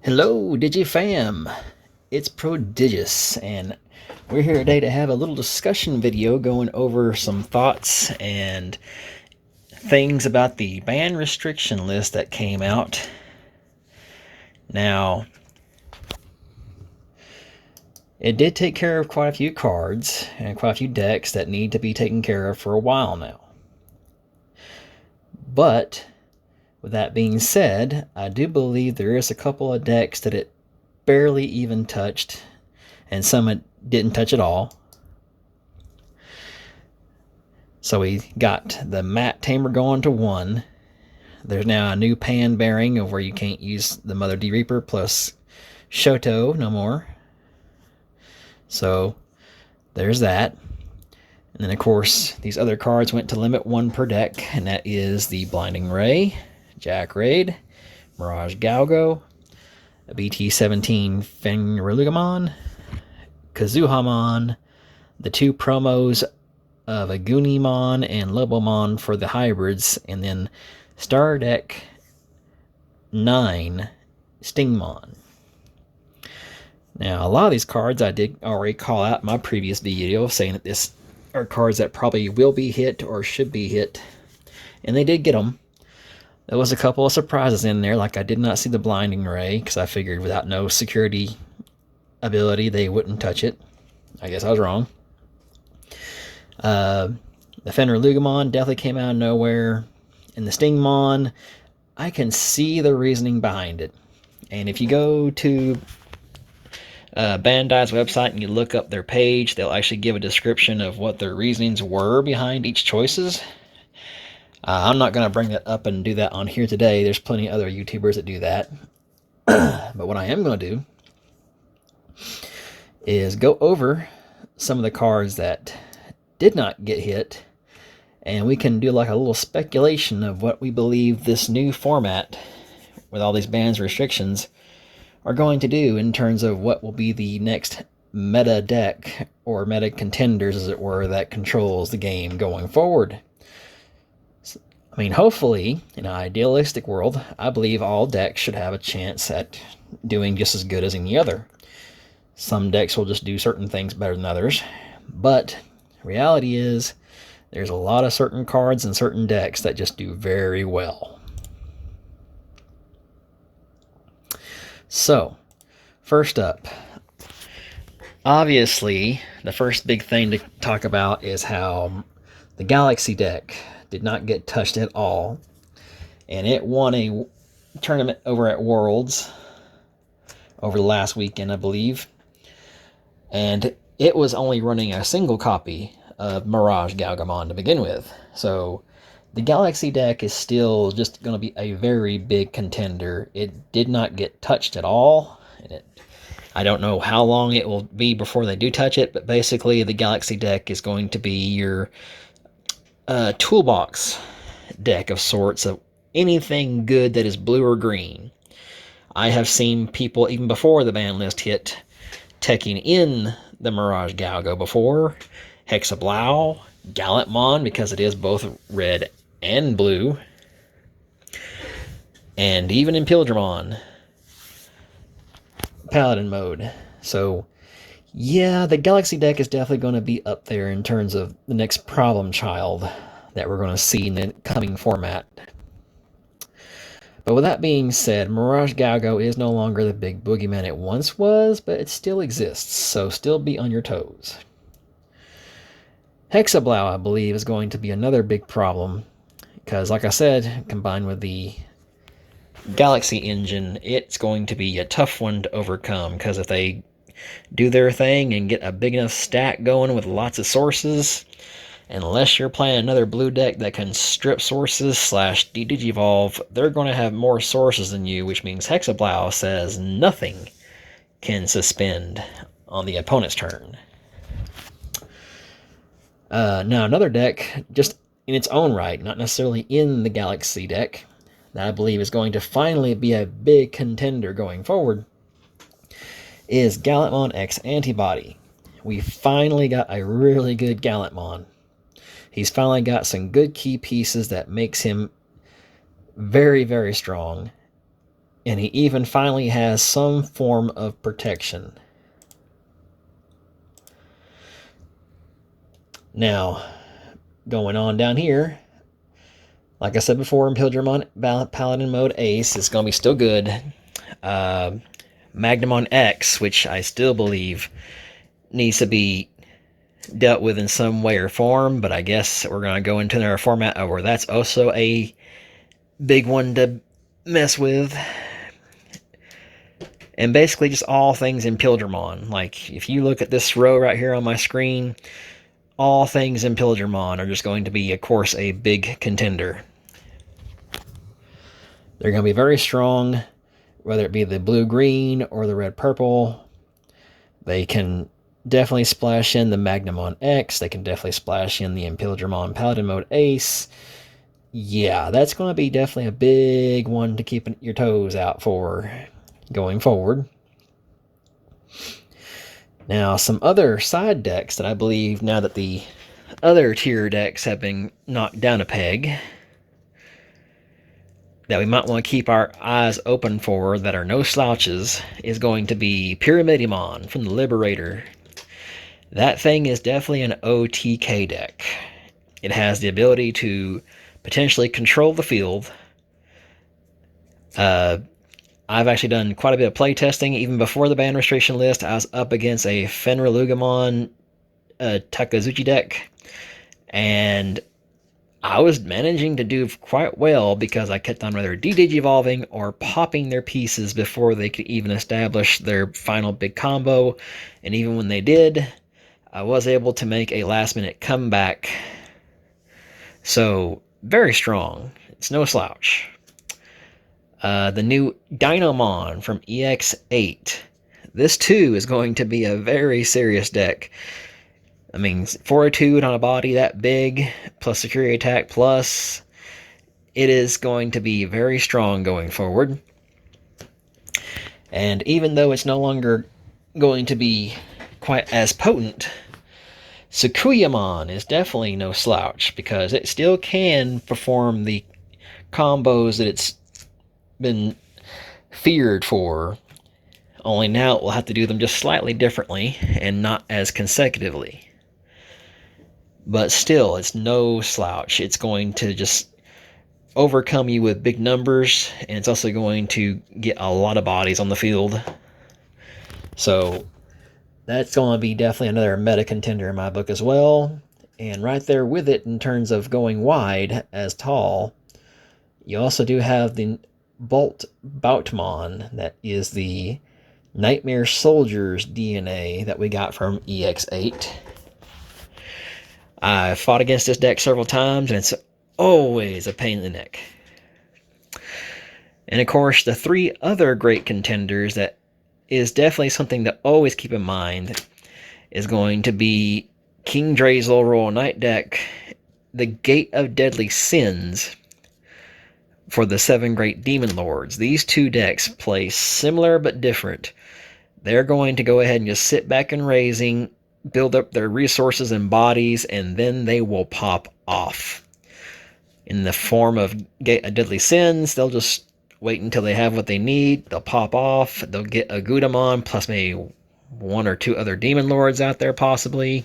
Hello, DigiFam! It's Prodigious, and we're here today to have a little discussion video going over some thoughts and things about the ban restriction list that came out. Now, it did take care of quite a few cards and quite a few decks that need to be taken care of for a while now. But, with that being said, I do believe there is a couple of decks that it barely even touched, and some it didn't touch at all. So we got the Mat Tamer going to 1. There's now a new pan bearing of where you can't use the Mother D Reaper plus Shoto no more. So there's that. And then of course these other cards went to limit 1 per deck, and that is the Blinding Ray, Jack Raid, Mirage Galgo, a BT-17 Fenrirlugamon, Kazuhamon, the 2 promos of a Gunimon and Lobomon for the hybrids, and then Star Deck 9 Stingmon. Now, a lot of these cards I did already call out in my previous video, saying that this are cards that probably will be hit or should be hit, and they did get them. There was a couple of surprises in there, like I did not see the Blinding Ray, because I figured without no security ability they wouldn't touch it. I guess I was wrong. The Fenrirlugamon definitely came out of nowhere. And the Stingmon, I can see the reasoning behind it. And if you go to Bandai's website and you look up their page, they'll actually give a description of what their reasonings were behind each choices. I'm not going to bring that up and do that on here today. There's plenty of other YouTubers that do that. But what I am going to do is go over some of the cards that did not get hit, and we can do like a little speculation of what we believe this new format with all these bans restrictions are going to do in terms of what will be the next meta deck or meta contenders, as it were, that controls the game going forward. I mean, hopefully, in an idealistic world, I believe all decks should have a chance at doing just as good as any other. Some decks will just do certain things better than others, but reality is there's a lot of certain cards and certain decks that just do very well. So, first up, obviously, the first big thing to talk about is how the Galaxy deck did not get touched at all, and it won a tournament over at Worlds over the last weekend, I believe, and it was only running a single copy of Mirage Galgamon to begin with. So the Galaxy deck is still just going to be a very big contender. It did not get touched at all. I don't know how long it will be before they do touch it, but basically the Galaxy deck is going to be your toolbox deck of sorts of anything good that is blue or green. I have seen people, even before the ban list hit, teching in the Mirage Galgo before, Hexablau, Gallantmon, because it is both red and blue, and even in Pilgrimon Paladin mode. So yeah, the Galaxy deck is definitely going to be up there in terms of the next problem child that we're going to see in the coming format. But with that being said, Mirage Galgo is no longer the big boogeyman it once was, but it still exists, so still be on your toes. Hexablau, I believe, is going to be another big problem, because like I said, combined with the Galaxy engine, it's going to be a tough one to overcome, because if they do their thing and get a big enough stack going with lots of sources, unless you're playing another blue deck that can strip sources / de-digivolve, they're going to have more sources than you, which means Hexablau says nothing can suspend on the opponent's turn. Now another deck, just in its own right, not necessarily in the Galaxy deck, that I believe is going to finally be a big contender going forward, is Gallantmon X Antibody. We finally got a really good Gallantmon. He's finally got some good key pieces that makes him very, very strong. And he even finally has some form of protection. Now, going on down here, like I said before, in Pilgrimon Paladin mode Ace, it's going to be still good. Magnamon X, which I still believe needs to be dealt with in some way or form, but I guess we're going to go into another format where that's also a big one to mess with. And basically just all things in Pilgrimon. Like, if you look at this row right here on my screen, all things in Pilgrimon are just going to be, of course, a big contender. They're going to be very strong, whether it be the blue-green or the red-purple. They can definitely splash in the Magnamon X. They can definitely splash in the Pilgrimon Paladin mode Ace. Yeah, that's going to be definitely a big one to keep your toes out for going forward. Now, some other side decks that I believe, now that the other tier decks have been knocked down a peg, that we might want to keep our eyes open for, that are no slouches, is going to be Pyramidimon from the Liberator. That thing is definitely an OTK deck. It has the ability to potentially control the field. I've actually done quite a bit of play testing. Even before the ban restriction list, I was up against a Fenrilugamon Takazuchi deck, and I was managing to do quite well because I kept on either de-digivolving or popping their pieces before they could even establish their final big combo. And even when they did, I was able to make a last-minute comeback. So, very strong. It's no slouch. The new Dynamon from EX8. This too is going to be a very serious deck. I mean, Fortitude on a body that big, plus Security Attack, plus it is going to be very strong going forward. And even though it's no longer going to be quite as potent, Sukuyamon is definitely no slouch, because it still can perform the combos that it's been feared for, only now it will have to do them just slightly differently and not as consecutively. But still, it's no slouch. It's going to just overcome you with big numbers, and it's also going to get a lot of bodies on the field. So that's going to be definitely another meta contender in my book as well. And right there with it, in terms of going wide as tall, you also do have the Bolt Boutmon, that is the Nightmare Soldiers DNA that we got from EX8. I fought against this deck several times, and it's always a pain in the neck. And of course, the three other great contenders that is definitely something to always keep in mind is going to be King Drazel Royal Knight deck, the Gate of Deadly Sins for the 7 Great Demon Lords. These two decks play similar but different. They're going to go ahead and just sit back and raising, build up their resources and bodies, and then they will pop off. In the form of Gate of Deadly Sins, they'll just wait until they have what they need. They'll pop off. They'll get a Gudamon, plus maybe 1 or 2 other Demon Lords out there possibly,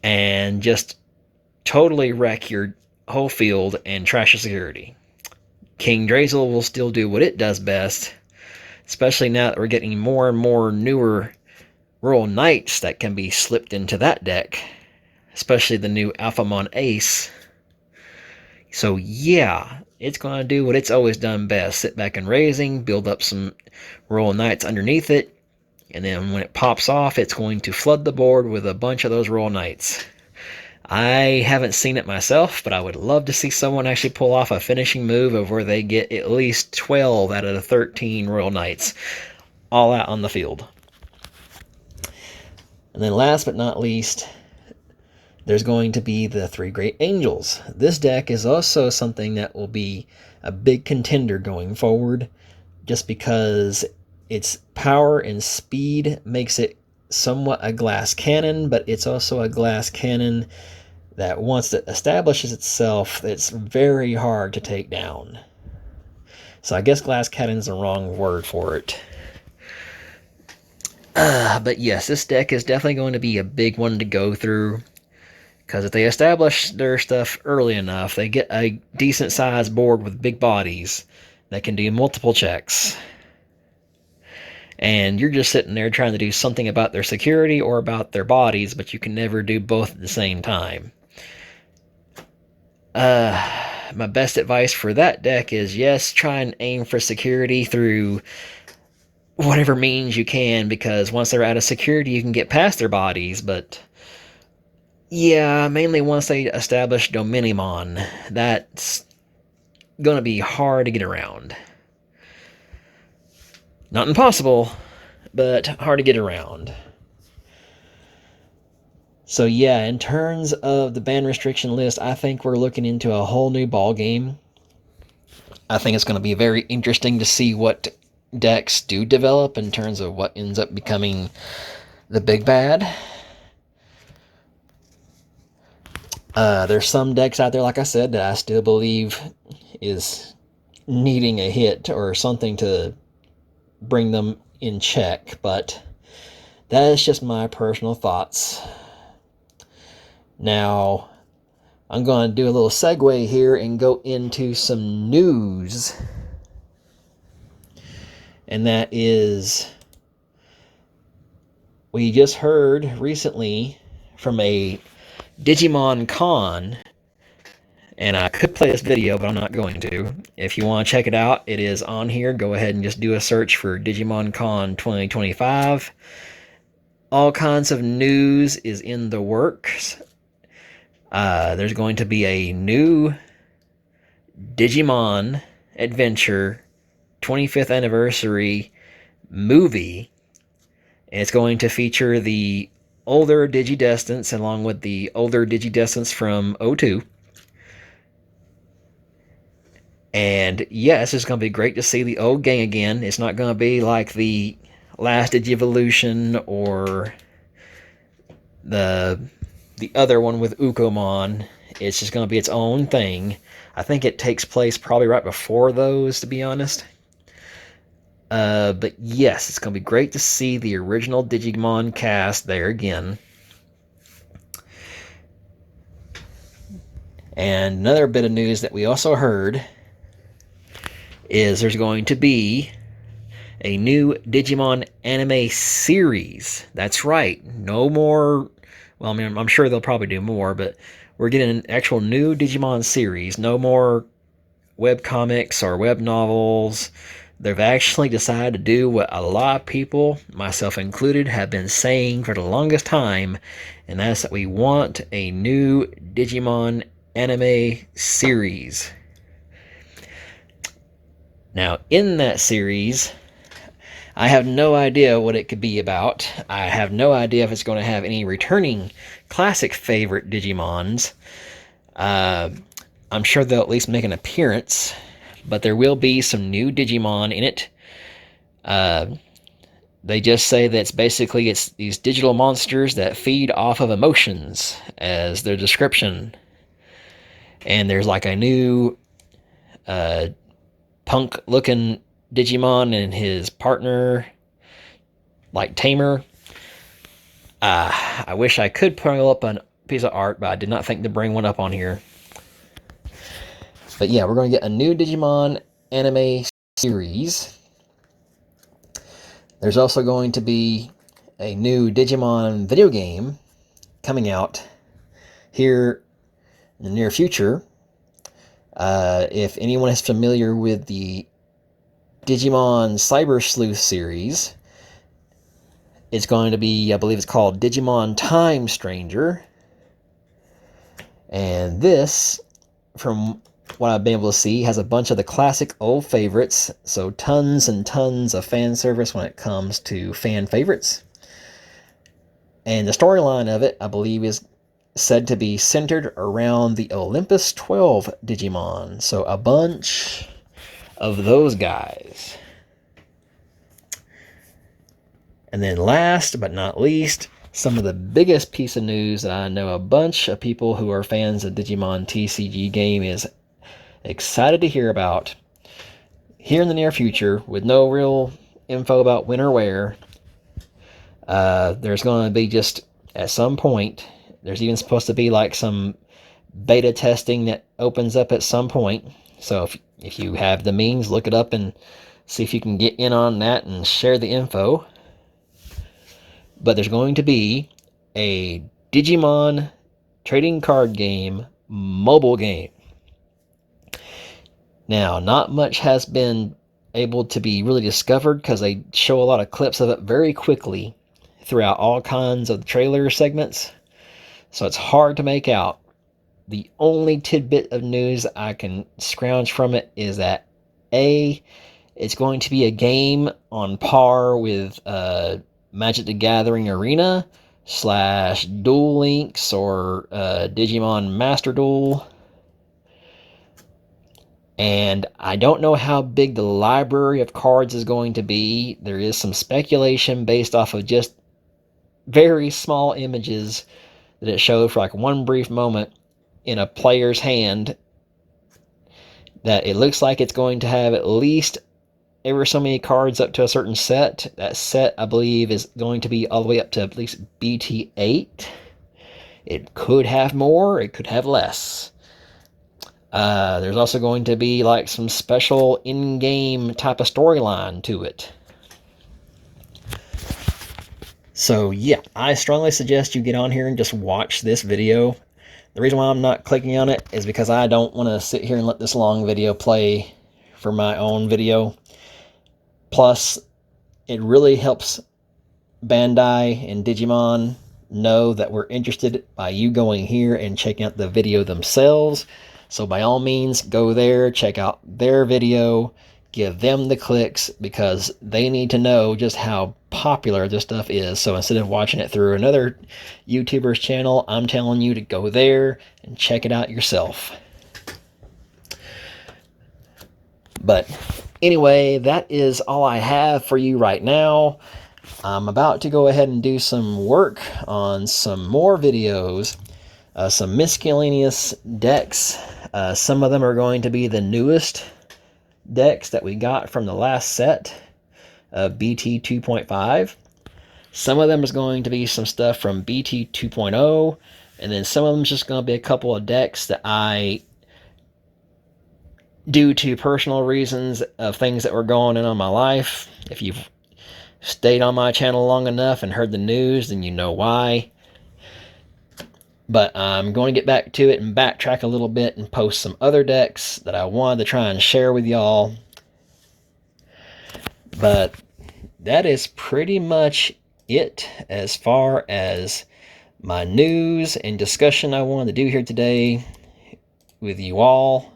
and just totally wreck your whole field and trash your security. King Drazel will still do what it does best, especially now that we're getting more and more newer Royal Knights that can be slipped into that deck, especially the new Alphamon Ace. So yeah, it's going to do what it's always done best. Sit back and raising, build up some Royal Knights underneath it, and then when it pops off, it's going to flood the board with a bunch of those Royal Knights. I haven't seen it myself, but I would love to see someone actually pull off a finishing move of where they get at least 12 out of the 13 Royal Knights all out on the field. And then last but not least, there's going to be the 3 Great Angels. This deck is also something that will be a big contender going forward, just because its power and speed makes it somewhat a glass cannon, but it's also a glass cannon that once it establishes itself, it's very hard to take down. So I guess glass cannon's the wrong word for it. But yes, this deck is definitely going to be a big one to go through. Because if they establish their stuff early enough, they get a decent sized board with big bodies that can do multiple checks. And you're just sitting there trying to do something about their security or about their bodies, but you can never do both at the same time. My best advice for that deck is, yes, try and aim for security through whatever means you can, because once they're out of security, you can get past their bodies, but yeah, mainly once they establish Digimon, that's gonna be hard to get around. Not impossible, but hard to get around. So yeah, in terms of the ban restriction list, I think we're looking into a whole new ball game. I think it's going to be very interesting to see what decks do develop in terms of what ends up becoming the big bad. There's some decks out there, like I said, that I still believe is needing a hit or something to bring them in check, but that is just my personal thoughts. Now, I'm going to do a little segue here and go into some news. And that is, we just heard recently from a Digimon Con, and I could play this video, but I'm not going to. If you want to check it out, it is on here. Go ahead and just do a search for Digimon Con 2025. All kinds of news is in the works. There's going to be a new Digimon Adventure 25th anniversary movie. And it's going to feature the older Digidestineds along with the older Digidestineds from 02. And yes, it's going to be great to see the old gang again. It's not going to be like the last Digivolution or the other one with Ukomon. It's just going to be its own thing. I think it takes place probably right before those, to be honest. But yes, it's going to be great to see the original Digimon cast there again. And another bit of news that we also heard is there's going to be a new Digimon anime series. That's right. No more... Well, I mean, I'm sure they'll probably do more, but we're getting an actual new Digimon series. No more web comics or web novels. They've actually decided to do what a lot of people, myself included, have been saying for the longest time, and that's that we want a new Digimon anime series. Now, in that series, I have no idea what it could be about. I have no idea if it's going to have any returning classic favorite Digimons. I'm sure they'll at least make an appearance, but there will be some new Digimon in it. They just say that it's these digital monsters that feed off of emotions as their description. And there's like a new punk-looking Digimon and his partner, like Tamer. I wish I could pull up a piece of art, but I did not think to bring one up on here. But yeah, we're going to get a new Digimon anime series. There's also going to be a new Digimon video game coming out here in the near future. If anyone is familiar with the Digimon Cyber Sleuth series, it's going to be, I believe it's called Digimon Time Stranger. And this, from what I've been able to see, has a bunch of the classic old favorites, so tons and tons of fan service when it comes to fan favorites. And the storyline of it, I believe, is said to be centered around the Olympus 12 Digimon, so a bunch of those guys. And then last but not least, some of the biggest piece of news that I know a bunch of people who are fans of Digimon TCG game is excited to hear about. here in the near future, with no real info about when or where, there's going to be just, at some point, there's even supposed to be like some beta testing that opens up at some point. So if you have the means, look it up and see if you can get in on that and share the info. But there's going to be a Digimon trading card game, mobile game. Now, not much has been able to be really discovered because they show a lot of clips of it very quickly throughout all kinds of trailer segments. So it's hard to make out. The only tidbit of news I can scrounge from it is that it's going to be a game on par with Magic the Gathering Arena / Duel Links or Digimon Master Duel. And I don't know how big the library of cards is going to be. There is some speculation based off of just very small images that it showed for like one brief moment in a player's hand, that it looks like it's going to have at least ever so many cards up to a certain set. That set, I believe, is going to be all the way up to at least BT8. It could have more, it could have less. There's also going to be like some special in-game type of storyline to it. So yeah, I strongly suggest you get on here and just watch this video. The reason why I'm not clicking on it is because I don't want to sit here and let this long video play for my own video. Plus, it really helps Bandai and Digimon know that we're interested by you going here and checking out the video themselves. So by all means, go there, check out their video, give them the clicks, because they need to know just how popular this stuff is. So instead of watching it through another YouTuber's channel, I'm telling you to go there and check it out yourself. But anyway, that is all I have for you right now. I'm about to go ahead and do some work on some more videos, some miscellaneous decks. Some of them are going to be the newest decks that we got from the last set of BT 2.5. Some of them is going to be some stuff from BT 2.0, and then some of them is just going to be a couple of decks that I, due to personal reasons of things that were going on in my life. If you've stayed on my channel long enough and heard the news, then you know why. But I'm going to get back to it and backtrack a little bit and post some other decks that I wanted to try and share with y'all. But that is pretty much it as far as my news and discussion I wanted to do here today with you all.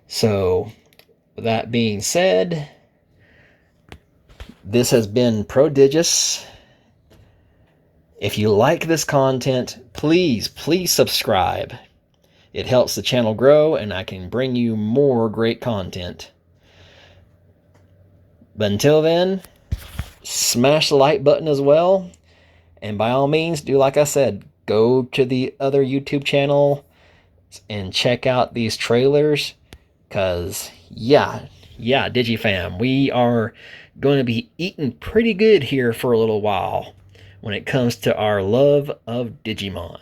So, with that being said, this has been Prodigious. If you like this content, please subscribe. It helps the channel grow and I can bring you more great content. But until then, smash the like button as well. And by all means, do like I said, go to the other YouTube channel and check out these trailers. Because, yeah, DigiFam, we are going to be eating pretty good here for a little while when it comes to our love of Digimon.